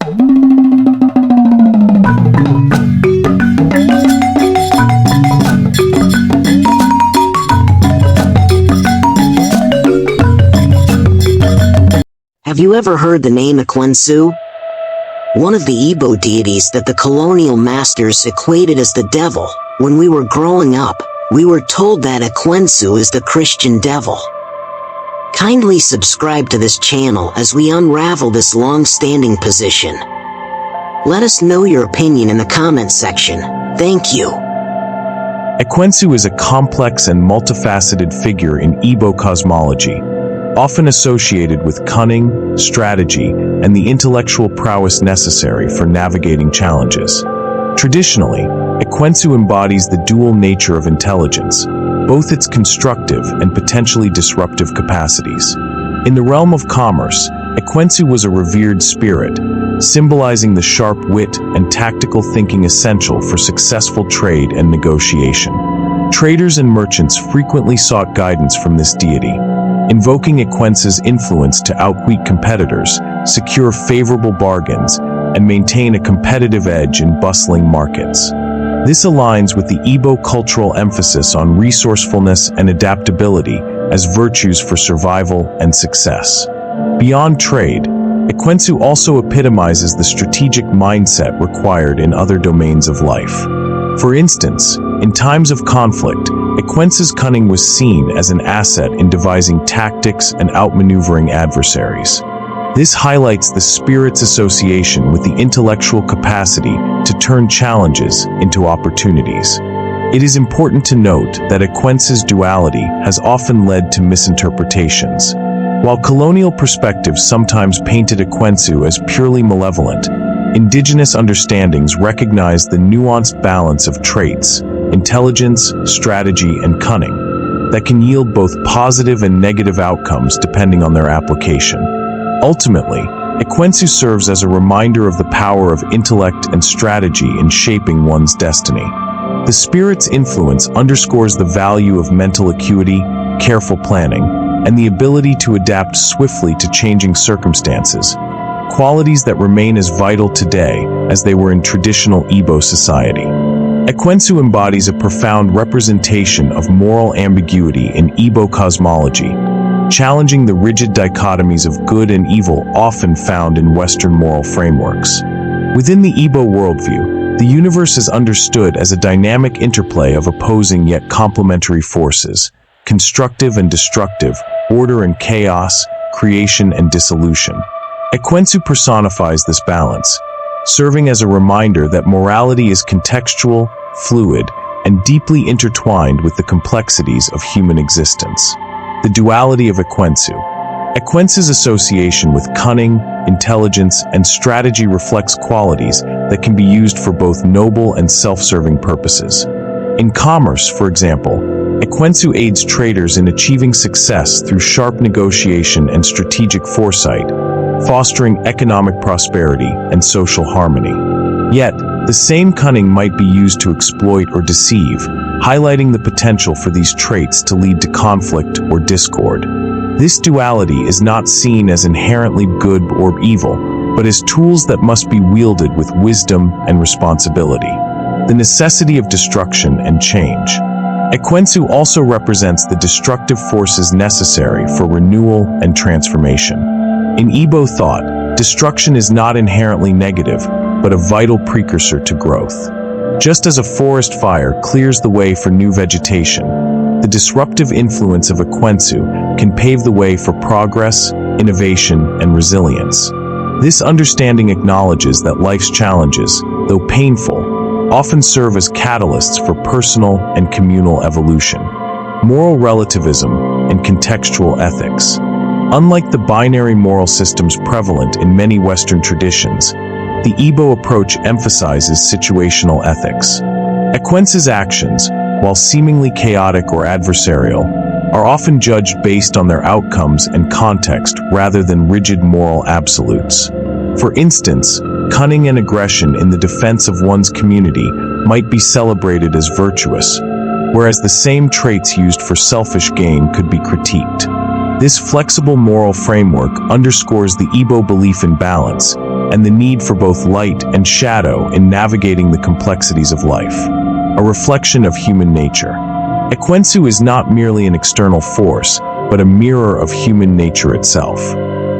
Have you ever heard the name Ekwensu? One of the Igbo deities that the colonial masters equated as the devil. When we were growing up, we were told that Ekwensu is the Christian devil. Kindly subscribe to this channel as we unravel this long-standing position. Let us know your opinion in the comments section. Thank you. Ekwensu is a complex and multifaceted figure in Igbo cosmology, often associated with cunning, strategy, and the intellectual prowess necessary for navigating challenges. Traditionally, Ekwensu embodies the dual nature of intelligence, both its constructive and potentially disruptive capacities. In the realm of commerce, Ekwensu was a revered spirit, symbolizing the sharp wit and tactical thinking essential for successful trade and negotiation. Traders and merchants frequently sought guidance from this deity, invoking Ekwensu's influence to outwit competitors, secure favorable bargains, and maintain a competitive edge in bustling markets. This aligns with the Igbo cultural emphasis on resourcefulness and adaptability as virtues for survival and success. Beyond trade, Ekwensu also epitomizes the strategic mindset required in other domains of life. For instance, in times of conflict, Ekwensu's cunning was seen as an asset in devising tactics and outmaneuvering adversaries. This highlights the spirit's association with the intellectual capacity to turn challenges into opportunities. It is important to note that Ekwensu's duality has often led to misinterpretations. While colonial perspectives sometimes painted Ekwensu as purely malevolent, indigenous understandings recognize the nuanced balance of traits, intelligence, strategy, and cunning that can yield both positive and negative outcomes depending on their application. Ultimately, Ekwensu serves as a reminder of the power of intellect and strategy in shaping one's destiny. The spirit's influence underscores the value of mental acuity, careful planning, and the ability to adapt swiftly to changing circumstances, qualities that remain as vital today as they were in traditional Igbo society. Ekwensu embodies a profound representation of moral ambiguity in Igbo cosmology, challenging the rigid dichotomies of good and evil often found in Western moral frameworks. Within the Igbo worldview, the universe is understood as a dynamic interplay of opposing yet complementary forces, constructive and destructive, order and chaos, creation and dissolution. Ekwensu personifies this balance, serving as a reminder that morality is contextual, fluid, and deeply intertwined with the complexities of human existence. The duality of Ekwensu. Ekwensu's association with cunning, intelligence, and strategy reflects qualities that can be used for both noble and self-serving purposes. In commerce, for example, Ekwensu aids traders in achieving success through sharp negotiation and strategic foresight, fostering economic prosperity and social harmony. Yet, the same cunning might be used to exploit or deceive, highlighting the potential for these traits to lead to conflict or discord. This duality is not seen as inherently good or evil, but as tools that must be wielded with wisdom and responsibility. The necessity of destruction and change. Ekwensu also represents the destructive forces necessary for renewal and transformation. In Igbo thought, destruction is not inherently negative, but a vital precursor to growth. Just as a forest fire clears the way for new vegetation, the disruptive influence of Ekwensu can pave the way for progress, innovation, and resilience. This understanding acknowledges that life's challenges, though painful, often serve as catalysts for personal and communal evolution. Moral relativism and contextual ethics. Unlike the binary moral systems prevalent in many Western traditions, the Igbo approach emphasizes situational ethics. Ekwensu's actions, while seemingly chaotic or adversarial, are often judged based on their outcomes and context rather than rigid moral absolutes. For instance, cunning and aggression in the defense of one's community might be celebrated as virtuous, whereas the same traits used for selfish gain could be critiqued. This flexible moral framework underscores the Igbo belief in balance and the need for both light and shadow in navigating the complexities of life. A reflection of human nature. Ekwensu is not merely an external force, but a mirror of human nature itself.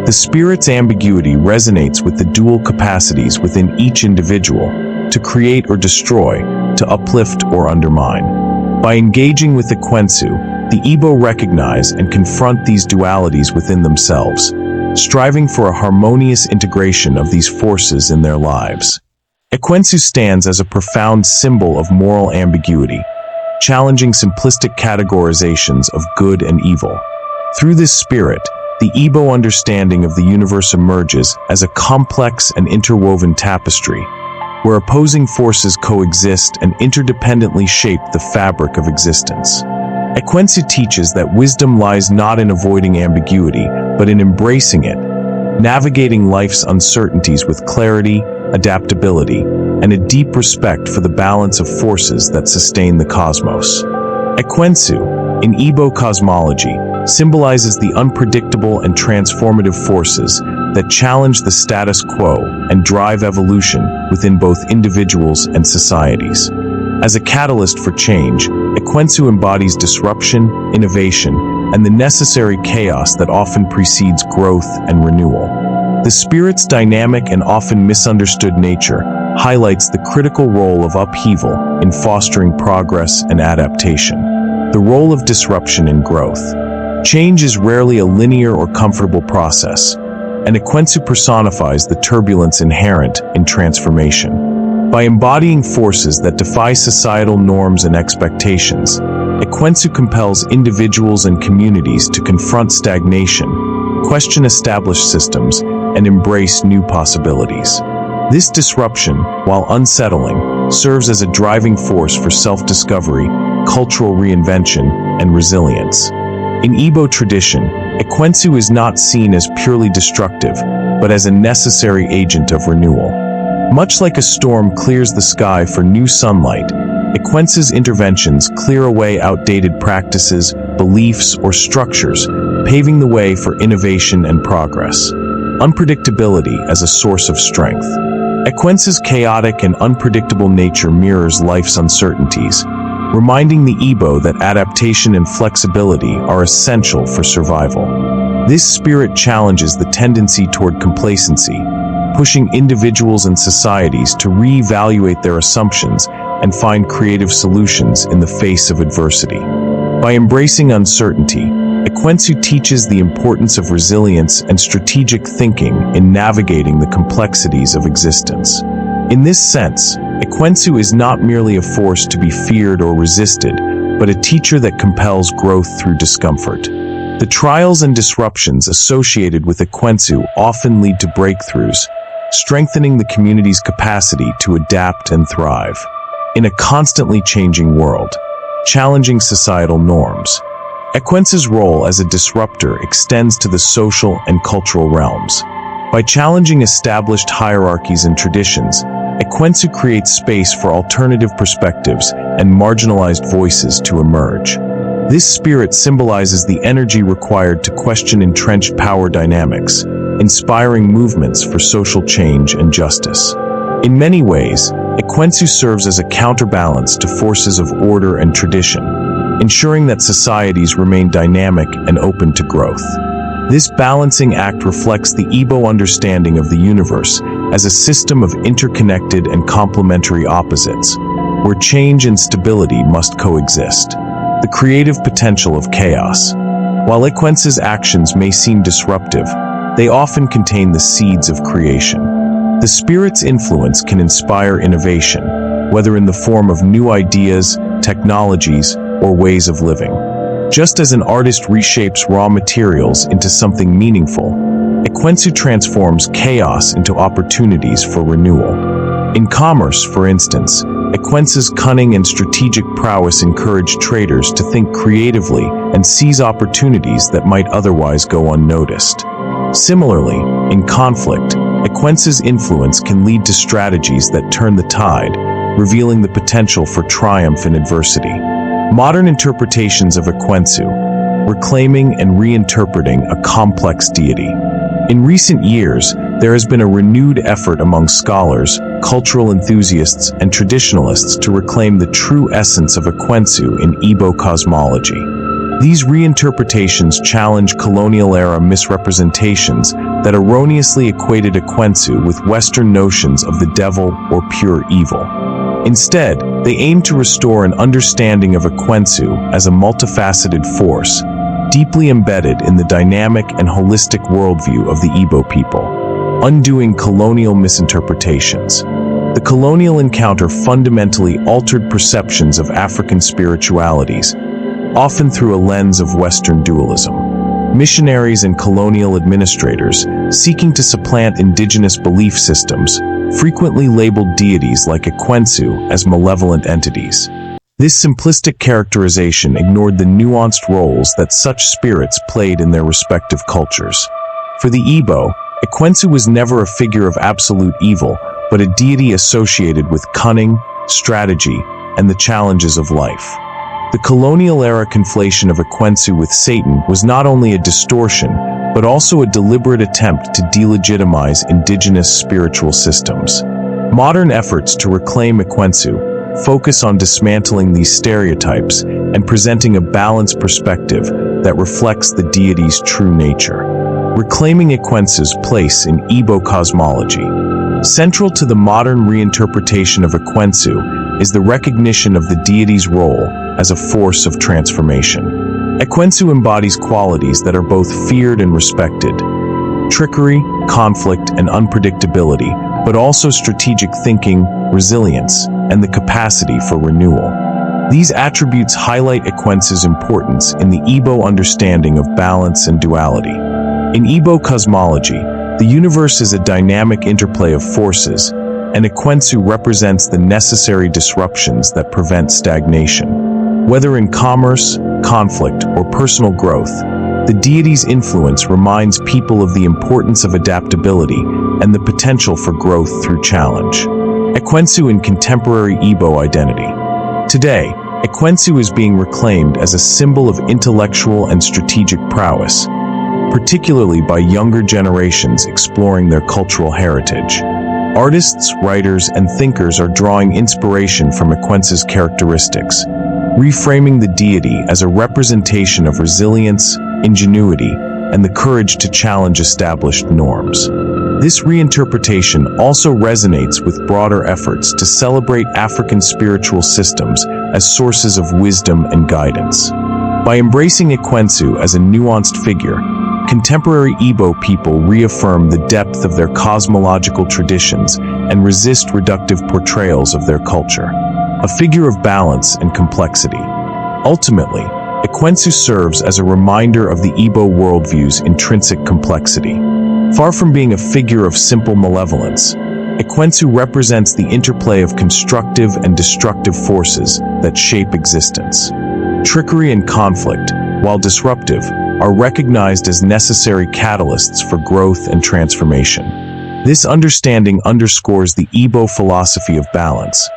The spirit's ambiguity resonates with the dual capacities within each individual, to create or destroy, to uplift or undermine. By engaging with Ekwensu, the Igbo recognize and confront these dualities within themselves, striving for a harmonious integration of these forces in their lives. Ekwensu stands as a profound symbol of moral ambiguity, challenging simplistic categorizations of good and evil. Through this spirit, the Igbo understanding of the universe emerges as a complex and interwoven tapestry, where opposing forces coexist and interdependently shape the fabric of existence. Ekwensu teaches that wisdom lies not in avoiding ambiguity, but in embracing it, navigating life's uncertainties with clarity, adaptability, and a deep respect for the balance of forces that sustain the cosmos. Ekwensu, in Igbo cosmology, symbolizes the unpredictable and transformative forces that challenge the status quo and drive evolution within both individuals and societies. As a catalyst for change, Ekwensu embodies disruption, innovation, and the necessary chaos that often precedes growth and renewal. The spirit's dynamic and often misunderstood nature highlights the critical role of upheaval in fostering progress and adaptation. The role of disruption in growth. Change is rarely a linear or comfortable process, and Ekwensu personifies the turbulence inherent in transformation. By embodying forces that defy societal norms and expectations, Ekwensu compels individuals and communities to confront stagnation, question established systems, and embrace new possibilities. This disruption, while unsettling, serves as a driving force for self-discovery, cultural reinvention, and resilience. In Igbo tradition, Ekwensu is not seen as purely destructive, but as a necessary agent of renewal. Much like a storm clears the sky for new sunlight, Ekwensu's interventions clear away outdated practices, beliefs, or structures, paving the way for innovation and progress. Unpredictability as a source of strength. Ekwensu's chaotic and unpredictable nature mirrors life's uncertainties, reminding the Igbo that adaptation and flexibility are essential for survival. This spirit challenges the tendency toward complacency, pushing individuals and societies to reevaluate their assumptions and find creative solutions in the face of adversity. By embracing uncertainty, Ekwensu teaches the importance of resilience and strategic thinking in navigating the complexities of existence. In this sense, Ekwensu is not merely a force to be feared or resisted, but a teacher that compels growth through discomfort. The trials and disruptions associated with Ekwensu often lead to breakthroughs, strengthening the community's capacity to adapt and thrive. In a constantly changing world, challenging societal norms, Ekwensu's role as a disruptor extends to the social and cultural realms. By challenging established hierarchies and traditions, Ekwensu creates space for alternative perspectives and marginalized voices to emerge. This spirit symbolizes the energy required to question entrenched power dynamics, inspiring movements for social change and justice. In many ways, Ekwensu serves as a counterbalance to forces of order and tradition, ensuring that societies remain dynamic and open to growth. This balancing act reflects the Igbo understanding of the universe as a system of interconnected and complementary opposites, where change and stability must coexist. The creative potential of chaos. While Ekwensu's actions may seem disruptive, they often contain the seeds of creation. The spirit's influence can inspire innovation, whether in the form of new ideas, technologies, or ways of living. Just as an artist reshapes raw materials into something meaningful, Ekwensu transforms chaos into opportunities for renewal. In commerce, for instance, Ekwensu's cunning and strategic prowess encourage traders to think creatively and seize opportunities that might otherwise go unnoticed. Similarly, in conflict, Ekwensu's influence can lead to strategies that turn the tide, revealing the potential for triumph in adversity. Modern interpretations of Ekwensu, where reclaiming and reinterpreting a complex deity. In recent years, there has been a renewed effort among scholars, cultural enthusiasts, and traditionalists to reclaim the true essence of Ekwensu in Igbo cosmology. These reinterpretations challenge colonial-era misrepresentations that erroneously equated Ekwensu with Western notions of the devil or pure evil. Instead, they aim to restore an understanding of Ekwensu as a multifaceted force, deeply embedded in the dynamic and holistic worldview of the Igbo people, undoing colonial misinterpretations. The colonial encounter fundamentally altered perceptions of African spiritualities, often through a lens of Western dualism. Missionaries and colonial administrators, seeking to supplant indigenous belief systems, frequently labeled deities like Ekwensu as malevolent entities. This simplistic characterization ignored the nuanced roles that such spirits played in their respective cultures. For the Igbo, Ekwensu was never a figure of absolute evil, but a deity associated with cunning, strategy, and the challenges of life. The colonial-era conflation of Ekwensu with Satan was not only a distortion, but also a deliberate attempt to delegitimize indigenous spiritual systems. Modern efforts to reclaim Ekwensu focus on dismantling these stereotypes and presenting a balanced perspective that reflects the deity's true nature. Reclaiming Ekwensu's place in Igbo cosmology. Central to the modern reinterpretation of Ekwensu is the recognition of the deity's role as a force of transformation. Ekwensu embodies qualities that are both feared and respected: trickery, conflict, and unpredictability, but also strategic thinking, resilience, and the capacity for renewal. These attributes highlight Ekwensu's importance in the Igbo understanding of balance and duality. In Igbo cosmology, the universe is a dynamic interplay of forces, and Ekwensu represents the necessary disruptions that prevent stagnation. Whether in commerce, conflict, or personal growth, the deity's influence reminds people of the importance of adaptability and the potential for growth through challenge. Ekwensu in contemporary Igbo identity. Today, Ekwensu is being reclaimed as a symbol of intellectual and strategic prowess, particularly by younger generations exploring their cultural heritage. Artists, writers, and thinkers are drawing inspiration from Ekwensu's characteristics, reframing the deity as a representation of resilience, ingenuity, and the courage to challenge established norms. This reinterpretation also resonates with broader efforts to celebrate African spiritual systems as sources of wisdom and guidance. By embracing Ekwensu as a nuanced figure, contemporary Igbo people reaffirm the depth of their cosmological traditions and resist reductive portrayals of their culture, a figure of balance and complexity. Ultimately, Ekwensu serves as a reminder of the Igbo worldview's intrinsic complexity. Far from being a figure of simple malevolence, Ekwensu represents the interplay of constructive and destructive forces that shape existence. Trickery and conflict, while disruptive, are recognized as necessary catalysts for growth and transformation. This understanding underscores the Igbo philosophy of balance,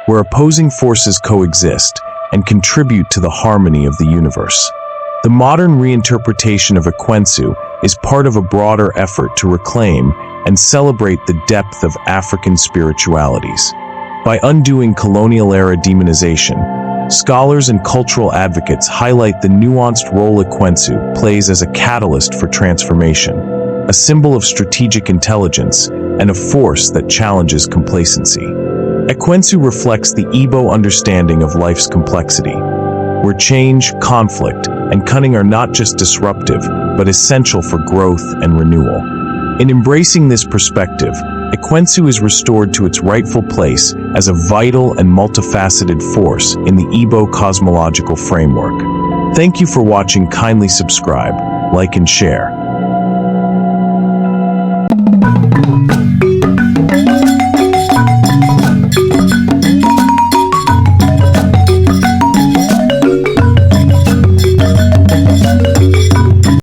where opposing forces coexist and contribute to the harmony of the universe. The modern reinterpretation of Ekwensu is part of a broader effort to reclaim and celebrate the depth of African spiritualities. By undoing colonial-era demonization, scholars and cultural advocates highlight the nuanced role Ekwensu plays as a catalyst for transformation, a symbol of strategic intelligence, and a force that challenges complacency. Ekwensu reflects the Igbo understanding of life's complexity, where change, conflict, and cunning are not just disruptive, but essential for growth and renewal. In embracing this perspective, Ekwensu is restored to its rightful place as a vital and multifaceted force in the Igbo cosmological framework. Thank you for watching. Kindly subscribe, like, and share.